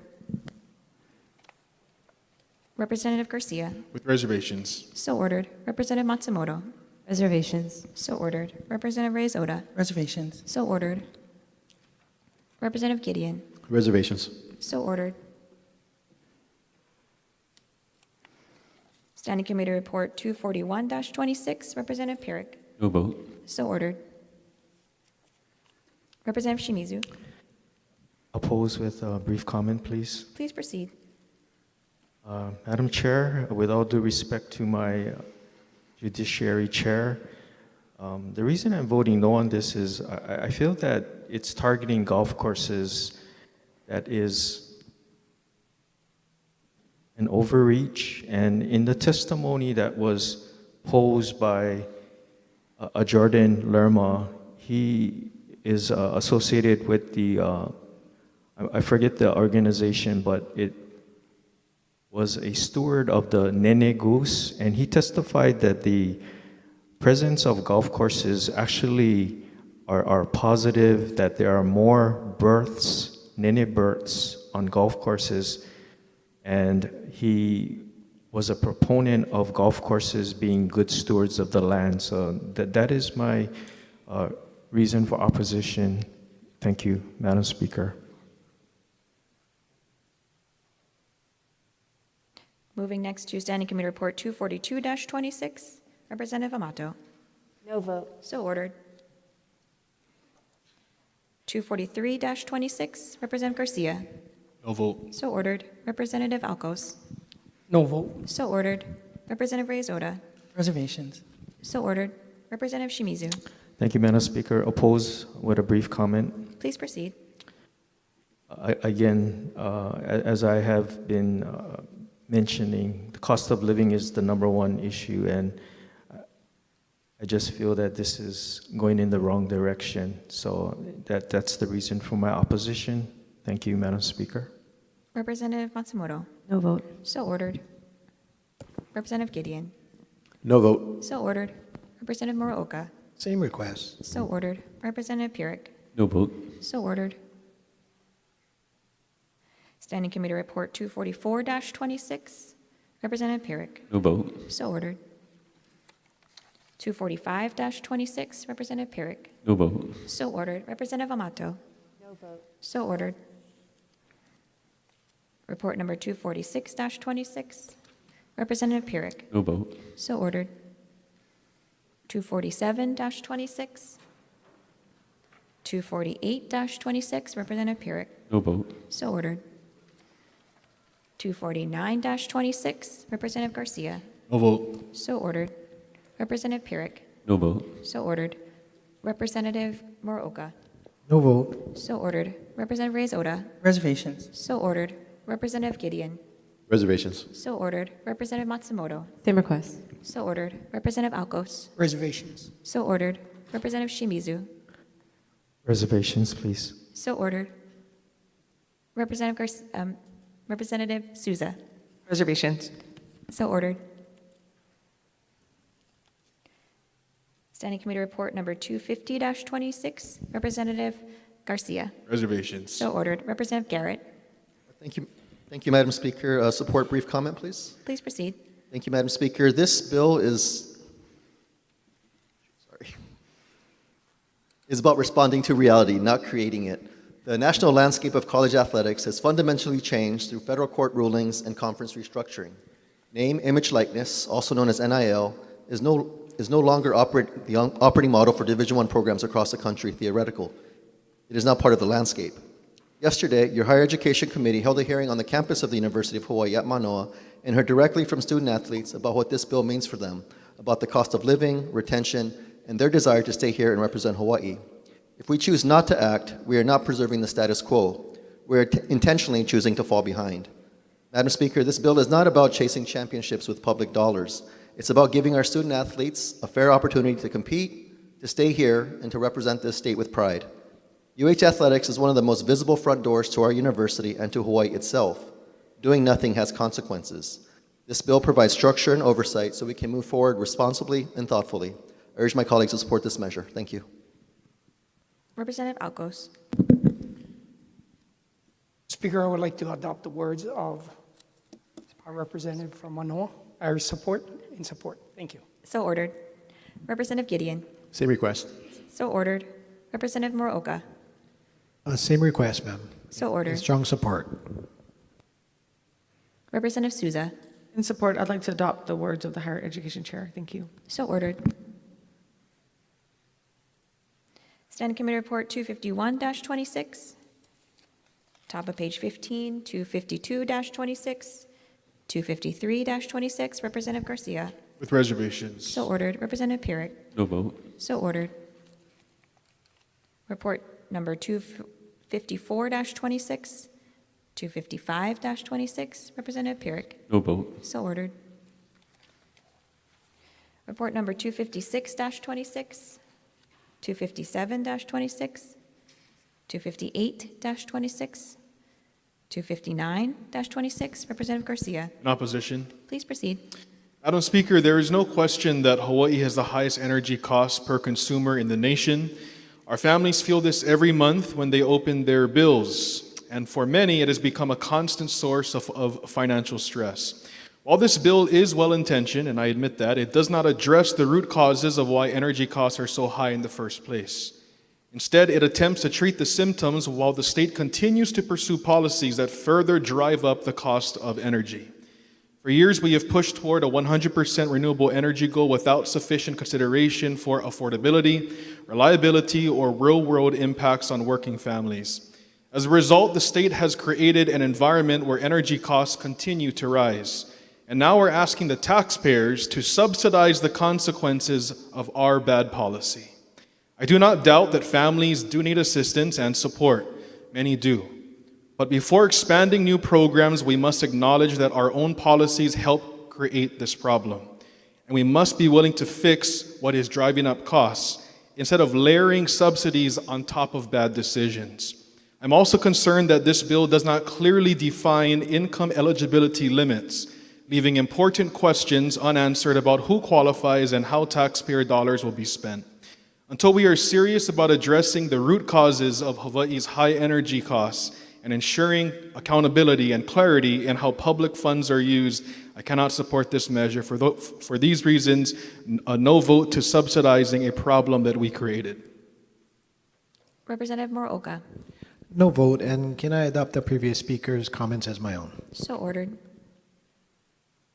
Representative Garcia. With reservations. So ordered. Representative Matsumoto. Reservations. So ordered. Representative Reyes Oda. Reservations. So ordered. Representative Gideon. Reservations. So ordered. Standing Committee Report 241-26, Representative Pyrick. No vote. So ordered. Representative Shimizu. Oppose with a brief comment, please. Please proceed. Madam Chair, with all due respect to my Judiciary Chair, the reason I'm voting no on this is I feel that it's targeting golf courses that is an overreach. And in the testimony that was posed by a Jordan Lerma, he is associated with the, I forget the organization, but it was a steward of the Nene Goose, and he testified that the presence of golf courses actually are positive, that there are more births, Nene births on golf courses, and he was a proponent of golf courses being good stewards of the land. So that is my reason for opposition. Thank you, Madam Speaker. Moving next to Standing Committee Report 242-26, Representative Amato. No vote. So ordered. 243-26, Representative Garcia. No vote. So ordered. Representative Alcos. No vote. So ordered. Representative Reyes Oda. Reservations. So ordered. Representative Shimizu. Thank you, Madam Speaker. Oppose with a brief comment. Please proceed. Again, as I have been mentioning, the cost of living is the #1 issue, and I just feel that this is going in the wrong direction. So that's the reason for my opposition. Thank you, Madam Speaker. Representative Matsumoto. No vote. So ordered. Representative Gideon. No vote. So ordered. Representative Muraoka. Same request. So ordered. Representative Pyrick. No vote. So ordered. Standing Committee Report 244-26, Representative Pyrick. No vote. So ordered. 245-26, Representative Pyrick. No vote. So ordered. Representative Amato. No vote. So ordered. Report number 246-26, Representative Pyrick. No vote. So ordered. 247-26, 248-26, Representative Pyrick. No vote. So ordered. 249-26, Representative Garcia. No vote. So ordered. Representative Pyrick. No vote. So ordered. Representative Muraoka. No vote. So ordered. Representative Reyes Oda. Reservations. So ordered. Representative Gideon. Reservations. So ordered. Representative Matsumoto. Same request. So ordered. Representative Alcos. Reservations. So ordered. Representative Shimizu. Reservations, please. So ordered. Representative Souza. Reservations. So ordered. Standing Committee Report number 250-26, Representative Garcia. Reservations. So ordered. Representative Garrett. Thank you. Thank you, Madam Speaker. Support brief comment, please. Please proceed. Thank you, Madam Speaker. This bill is about responding to reality, not creating it. The national landscape of college athletics has fundamentally changed through federal court rulings and conference restructuring. Name, image, likeness, also known as NIL, is no longer the operating model for Division I programs across the country, theoretical. It is now part of the landscape. Yesterday, your Higher Education Committee held a hearing on the campus of the University of Hawaii at Manoa and heard directly from student athletes about what this bill means for them, about the cost of living, retention, and their desire to stay here and represent Hawaii. If we choose not to act, we are not preserving the status quo. We are intentionally choosing to fall behind. Madam Speaker, this bill is not about chasing championships with public dollars. It's about giving our student athletes a fair opportunity to compete, to stay here, and to represent this state with pride. UH Athletics is one of the most visible front doors to our university and to Hawaii itself. Doing nothing has consequences. This bill provides structure and oversight so we can move forward responsibly and thoughtfully. I urge my colleagues to support this measure. Thank you. Representative Alcos. Speaker, I would like to adopt the words of our representative from Manoa. I support. Thank you. So ordered. Representative Gideon. Same request. So ordered. Representative Muraoka. Same request, ma'am. So ordered. Strong support. Representative Souza. In support, I'd like to adopt the words of the Higher Education Chair. Thank you. So ordered. Standing Committee Report 251-26. Top of page 15, 252-26, 253-26. Representative Garcia. With reservations. So ordered. Representative Pierrick. No vote. So ordered. Report number 254-26, 255-26. Representative Pierrick. No vote. So ordered. Report number 256-26, 257-26, 258-26, 259-26. Representative Garcia. In opposition. Please proceed. Madam Speaker, there is no question that Hawaii has the highest energy costs per consumer in the nation. Our families feel this every month when they open their bills, and for many, it has become a constant source of financial stress. While this bill is well-intentioned, and I admit that, it does not address the root causes of why energy costs are so high in the first place. Instead, it attempts to treat the symptoms while the state continues to pursue policies that further drive up the cost of energy. For years, we have pushed toward a 100% renewable energy goal without sufficient consideration for affordability, reliability, or real-world impacts on working families. As a result, the state has created an environment where energy costs continue to rise. And now we're asking the taxpayers to subsidize the consequences of our bad policy. I do not doubt that families do need assistance and support. Many do. But before expanding new programs, we must acknowledge that our own policies help create this problem. And we must be willing to fix what is driving up costs instead of layering subsidies on top of bad decisions. I'm also concerned that this bill does not clearly define income eligibility limits, leaving important questions unanswered about who qualifies and how taxpayer dollars will be spent. Until we are serious about addressing the root causes of Hawaii's high energy costs and ensuring accountability and clarity in how public funds are used, I cannot support this measure. For these reasons, a no vote to subsidizing a problem that we created. Representative Muraoka. No vote, and can I adopt the previous speaker's comments as my own? So ordered.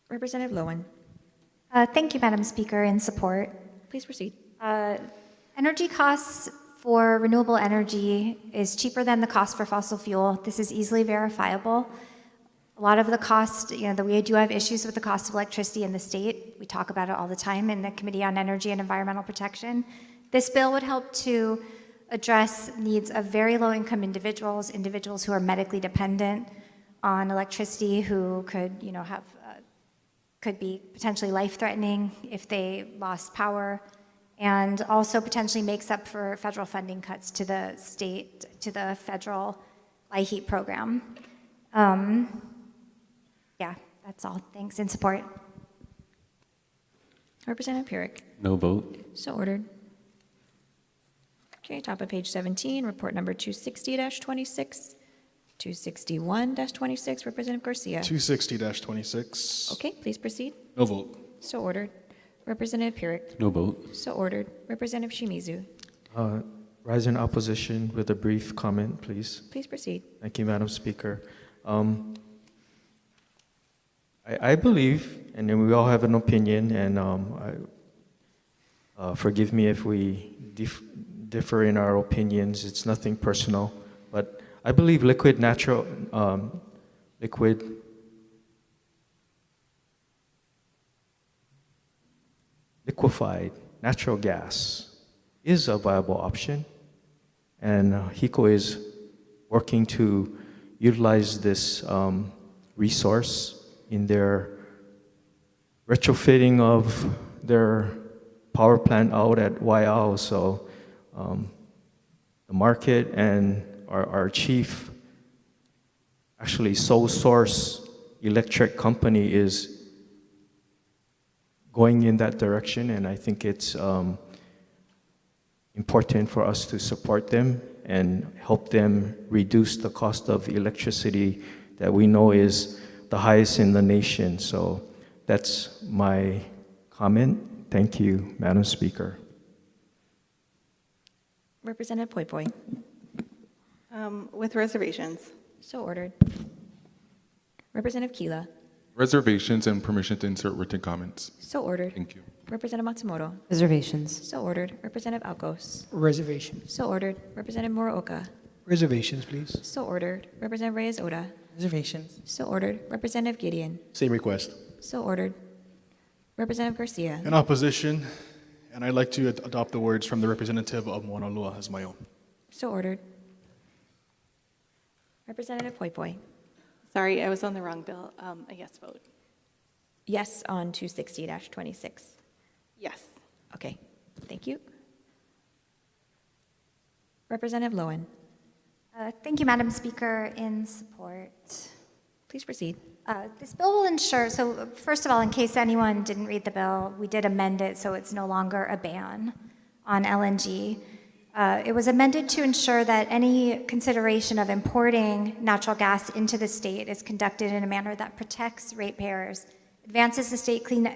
Representative Lowen. Thank you, Madam Speaker. In support. Please proceed. Energy costs for renewable energy is cheaper than the cost for fossil fuel. This is easily verifiable. A lot of the cost, we do have issues with the cost of electricity in the state. We talk about it all the time in the Committee on Energy and Environmental Protection. This bill would help to address needs of very low-income individuals, individuals who are medically dependent on electricity, who could, could be potentially life-threatening if they lost power, and also potentially makes up for federal funding cuts to the state, to the federal LIHEAP program. Yeah, that's all. Thanks. In support. Representative Pierrick. No vote. So ordered. Okay, top of page 17, report number 260-26, 261-26, Representative Garcia. 260-26. Okay, please proceed. No vote. So ordered. Representative Pierrick. No vote. So ordered. Representative Shimizu. Rise in opposition with a brief comment, please. Please proceed. Thank you, Madam Speaker. I believe, and then we all have an opinion, and forgive me if we differ in our opinions. It's nothing personal, but I believe liquefied natural gas is a viable option, and HECO is working to utilize this resource in their retrofitting of their power plant out at Waiau. So the market and our chief, actually sole source electric company is going in that direction, and I think it's important for us to support them and help them reduce the cost of electricity that we know is the highest in the nation. So that's my comment. Thank you, Madam Speaker. Representative Poi Poi. With reservations. So ordered. Representative Kila. Reservations and permission to insert written comments. So ordered. Thank you. Representative Matsumoto. Reservations. So ordered. Representative Alcos. Reservations. So ordered. Representative Muraoka. Reservations, please. So ordered. Representative Reyes Oda. Reservations. So ordered. Representative Gideon. Same request. So ordered. Representative Garcia. In opposition, and I'd like to adopt the words from the representative of Moanalua as my own. So ordered. Representative Poi Poi. Sorry, I was on the wrong bill. A yes vote. Yes on 260-26. Yes. Okay, thank you. Representative Lowen. Thank you, Madam Speaker. In support. Please proceed. This bill will ensure, so first of all, in case anyone didn't read the bill, we did amend it so it's no longer a ban on LNG. It was amended to ensure that any consideration of importing natural gas into the state is conducted in a manner that protects ratepayers, advances the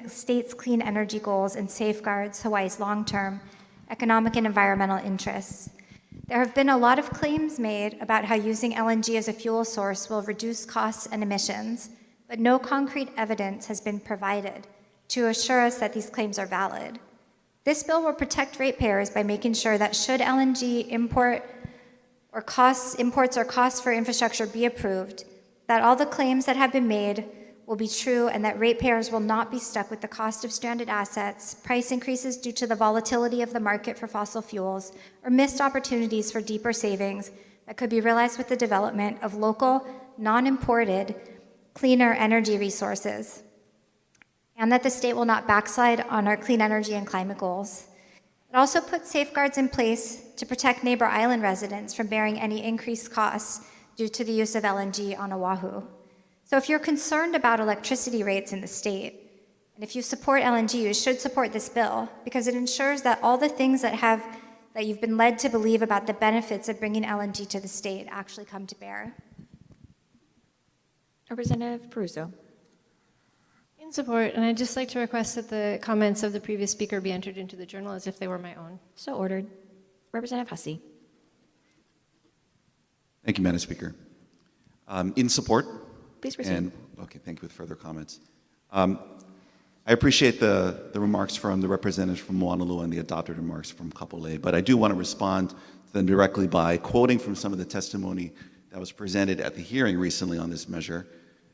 state's clean energy goals, and safeguards Hawaii's long-term economic and environmental interests. There have been a lot of claims made about how using LNG as a fuel source will reduce costs and emissions, but no concrete evidence has been provided to assure us that these claims are valid. This bill will protect ratepayers by making sure that should LNG imports or costs for infrastructure be approved, that all the claims that have been made will be true and that ratepayers will not be stuck with the cost of stranded assets, price increases due to the volatility of the market for fossil fuels, or missed opportunities for deeper savings that could be realized with the development of local, non-imported, cleaner energy resources, and that the state will not backslide on our clean energy and climate goals. It also puts safeguards in place to protect neighbor island residents from bearing any increased costs due to the use of LNG on Oahu. So if you're concerned about electricity rates in the state, and if you support LNG, you should support this bill because it ensures that all the things that you've been led to believe about the benefits of bringing LNG to the state actually come to bear. Representative Peruso. In support, and I'd just like to request that the comments of the previous speaker be entered into the journal as if they were my own. So ordered. Representative Hussey. Thank you, Madam Speaker. In support. Please proceed. Okay, thank you with further comments. I appreciate the remarks from the representatives from Moanalua and the adopted remarks from Kapolei, but I do want to respond to them directly by quoting from some of the testimony that was presented at the hearing recently on this measure.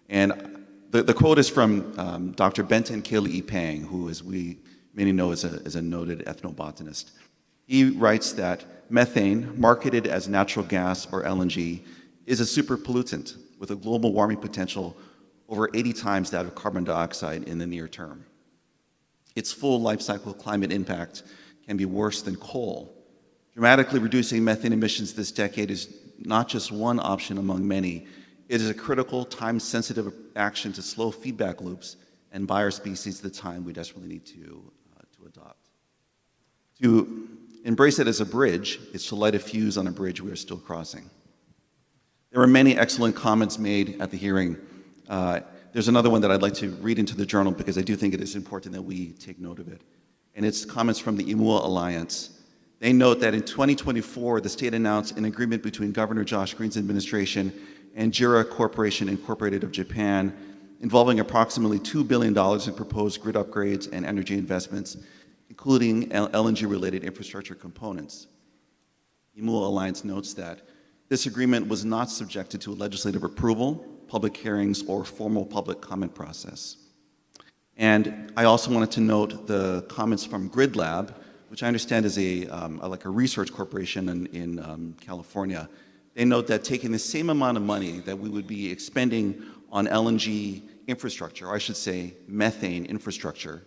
And the quote is from Dr. Benton Kili Pang, who, as many know, is a noted ethnobotanist. He writes that methane, marketed as natural gas or LNG, is a super pollutant with a global warming potential over 80 times that of carbon dioxide in the near term. Its full life cycle climate impact can be worse than coal. Dramatically reducing methane emissions this decade is not just one option among many. It is a critical, time-sensitive action to slow feedback loops and buy our species the time we desperately need to adopt. To embrace it as a bridge is to light a fuse on a bridge we are still crossing. There were many excellent comments made at the hearing. There's another one that I'd like to read into the journal because I do think it is important that we take note of it. And it's comments from the Imua Alliance. They note that in 2024, the state announced an agreement between Governor Josh Green's administration and Jura Corporation Incorporated of Japan involving approximately $2 billion in proposed grid upgrades and energy investments, including LNG-related infrastructure components. Imua Alliance notes that this agreement was not subjected to legislative approval, public hearings, or formal public comment process. And I also wanted to note the comments from Grid Lab, which I understand is like a research corporation in California. They note that taking the same amount of money that we would be expending on LNG infrastructure, or I should say methane infrastructure,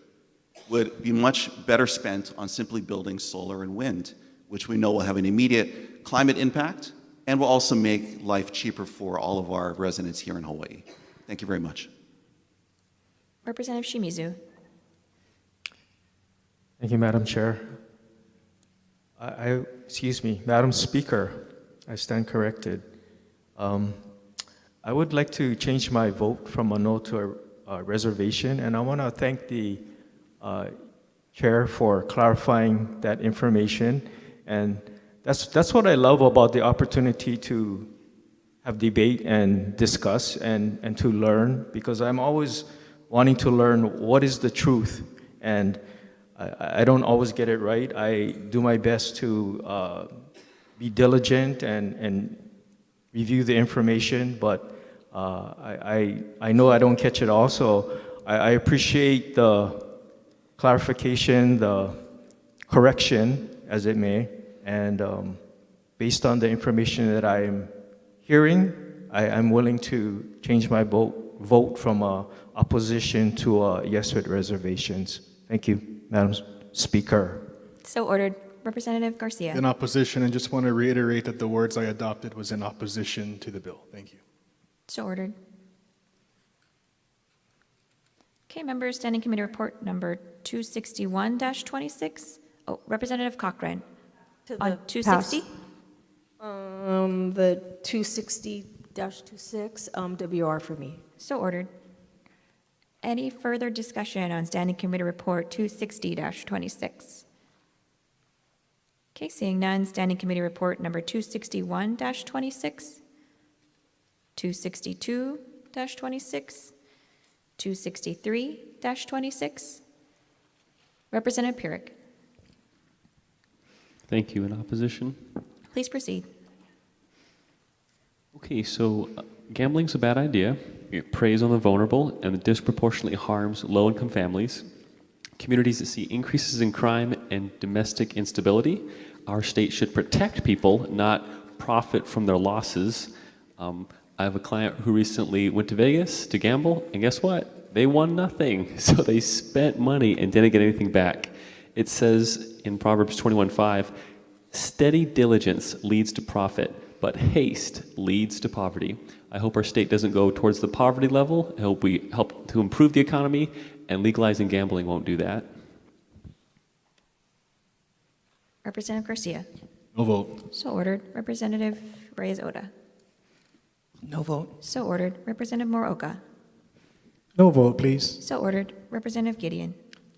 would be much better spent on simply building solar and wind, which we know will have an immediate climate impact and will also make life cheaper for all of our residents here in Hawaii. Thank you very much. Representative Shimizu. Thank you, Madam Chair. Excuse me, Madam Speaker, I stand corrected. I would like to change my vote from a no to a reservation, and I want to thank the chair for clarifying that information. And that's what I love about the opportunity to have debate and discuss and to learn, because I'm always wanting to learn what is the truth. And I don't always get it right. I do my best to be diligent and review the information, but I know I don't catch it all. So I appreciate the clarification, the correction, as it may, and based on the information that I'm hearing, I'm willing to change my vote from opposition to yes with reservations. Thank you, Madam Speaker. So ordered. Representative Garcia. In opposition, and just want to reiterate that the words I adopted was in opposition to the bill. Thank you. So ordered. Okay, members, Standing Committee Report number 261-26. Oh, Representative Cochran. On 260? The 260-26, WR for me. So ordered. Any further discussion on Standing Committee Report 260-26? Okay, seeing none, Standing Committee Report number 261-26, 262-26, 263-26. Representative Pyrick. Thank you. In opposition? Please proceed. Okay, so gambling's a bad idea. It preys on the vulnerable and disproportionately harms low-income families. Communities that see increases in crime and domestic instability. Our state should protect people, not profit from their losses. I have a client who recently went to Vegas to gamble, and guess what? They won nothing. So they spent money and didn't get anything back. It says in Proverbs 21:5, steady diligence leads to profit, but haste leads to poverty. I hope our state doesn't go towards the poverty level. I hope we help to improve the economy, and legalizing gambling won't do that. Representative Garcia. No vote. So ordered. Representative Reyes-Oda. No vote. So ordered. Representative Moroka. No vote, please. So ordered. Representative Gideon.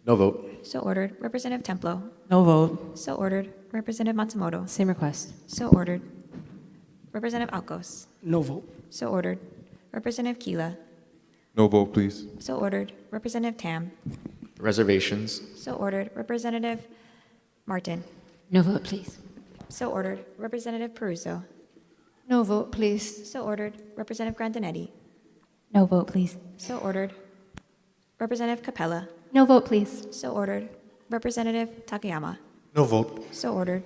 No vote. So ordered. Representative Templo. No vote. So ordered. Representative Matsumoto. Same request. So ordered. Representative Alcos. No vote. So ordered. Representative Keela. No vote, please. So ordered. Representative Tam. Reservations. So ordered. Representative Martin. No vote, please. So ordered. Representative Peruso. No vote, please. So ordered. Representative Grandinetti. No vote, please. So ordered. Representative Capella. No vote, please. So ordered. Representative Takayama. No vote. So ordered.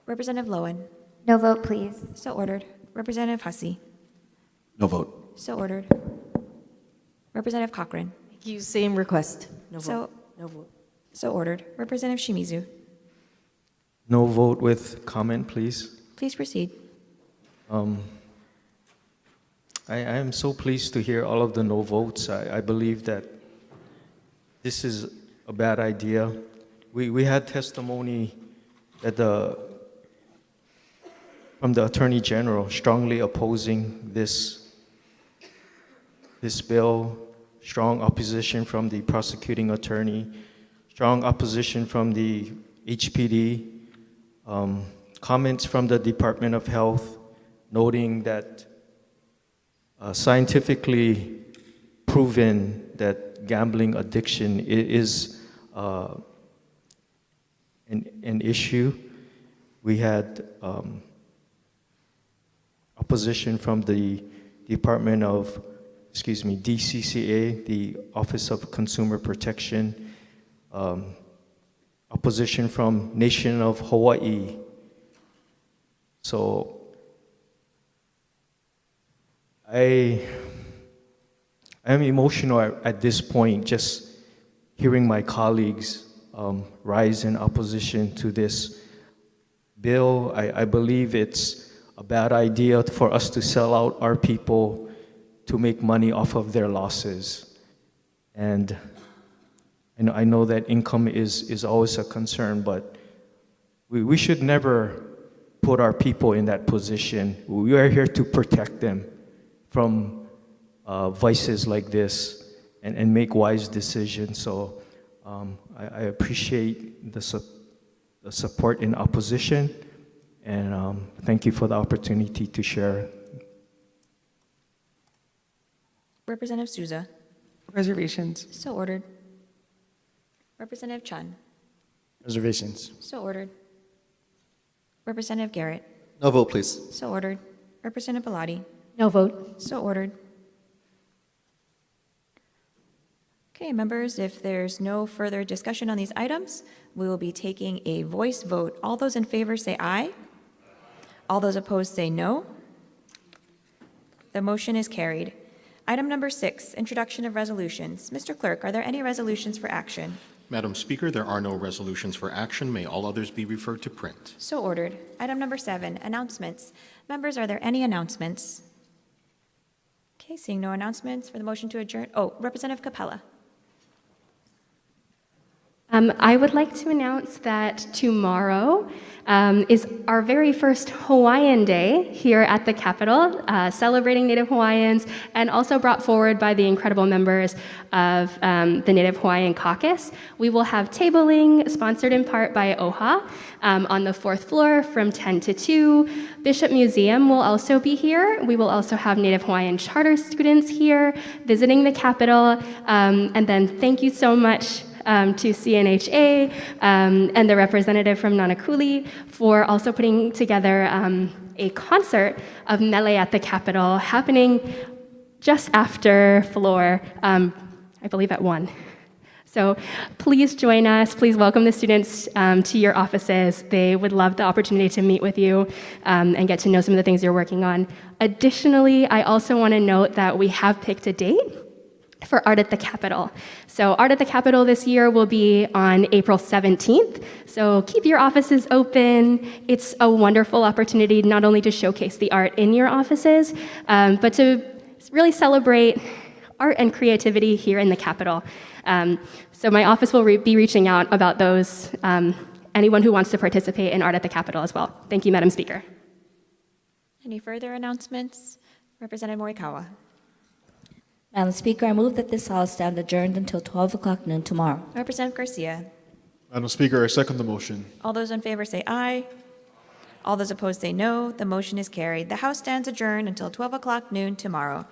Representative Lowen. No vote, please. So ordered. Representative Hussey. No vote. So ordered. Representative Cochran. Thank you. Same request. No So- vote. No vote. So ordered. Representative Shimizu. No vote with comment, please. Please proceed. I am so pleased to hear all of the no votes. I believe that this is a bad idea. We had testimony that from the Attorney General strongly opposing this bill, strong opposition from the prosecuting attorney, strong opposition from the HPD, comments from the Department of Health noting that scientifically proven that gambling addiction is an issue. We had opposition from the DCCA, the Office of Consumer Protection, opposition from Nation of Hawaii. So I am emotional at this point, just hearing my colleagues rise in opposition to this bill. I believe it's a bad idea for us to sell out our people to make money off of their losses. And I know that income is always a concern, but we should never put our people in that position. We are here to protect them from vices like this and make wise decisions. So I appreciate the support in opposition, and thank you for the opportunity to share. Representative Souza. Reservations. So ordered. Representative Chun. Reservations. So ordered. Representative Garrett. No vote, please. So ordered. Representative Bellotti. No vote. So ordered. Okay, members, if there's no further discussion on these items, we will be taking a voice vote. All those in favor say aye. All those opposed say no. The motion is carried. Item number 6, introduction of resolutions. Mr. Clerk, are there any resolutions for action? Madam Speaker, there are no resolutions for action. May all others be referred to print. So ordered. Item number 7, announcements. Members, are there any announcements? Okay, seeing no announcements for the motion to adjourn. Oh, Representative Capella. I would like to announce that tomorrow is our very first Hawaiian Day here at the Capitol, celebrating Native Hawaiians, and also brought forward by the incredible members of the Native Hawaiian Caucus. We will have tabling, sponsored in part by OHA, on the 4th floor from 10 to 2. Bishop Museum will also be here. We will also have Native Hawaiian charter students here visiting the Capitol. And then thank you so much to CNHA and the representative from Nanakuli for also putting together a concert of Mele at the Capitol happening just after floor, I believe at 1. So please join us. Please welcome the students to your offices. They would love the opportunity to meet with you and get to know some of the things you're working on. Additionally, I also want to note that we have picked a date for Art at the Capitol. So Art at the Capitol this year will be on April 17th. So keep your offices open. It's a wonderful opportunity not only to showcase the art in your offices, but to really celebrate art and creativity here in the Capitol. So my office will be reaching out about those, anyone who wants to participate in Art at the Capitol as well. Thank you, Madam Speaker. Any further announcements? Representative Morikawa. Madam Speaker, I move that this House stand adjourned until 12 o'clock noon tomorrow. Representative Garcia. Madam Speaker, I second the motion. All those in favor say aye. All those opposed say no. The motion is carried. The House stands adjourned until 12 o'clock noon tomorrow.